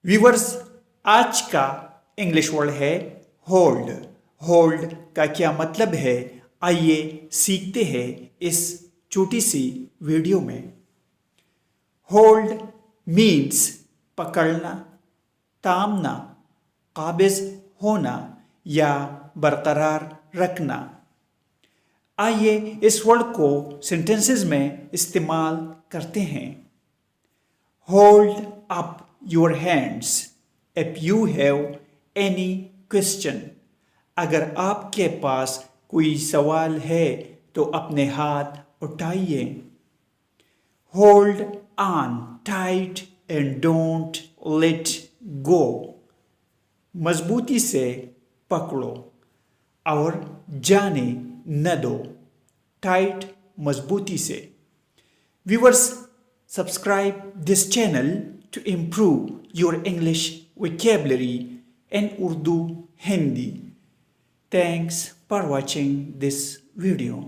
Viewers, आज का English word है होल्ड। होल्ड का क्या मतलब है, आइए सीखते हैं इस छोटी सी वीडियो में। होल्ड मीन्स पकड़ना, थामना, काबिज होना या बरकरार रखना। आइए इस वर्ड को सेंटेंसेस में इस्तेमाल करते हैं। Hold up your hands if you have any question. अगर आपके पास कोई सवाल है तो अपने हाथ उठाइए। Hold on tight and don't let go. मजबूती से पकड़ो और जाने न दो। Tight मजबूती से। Viewers, subscribe this channel to improve your English vocabulary in Urdu Hindi. Thanks for watching this video.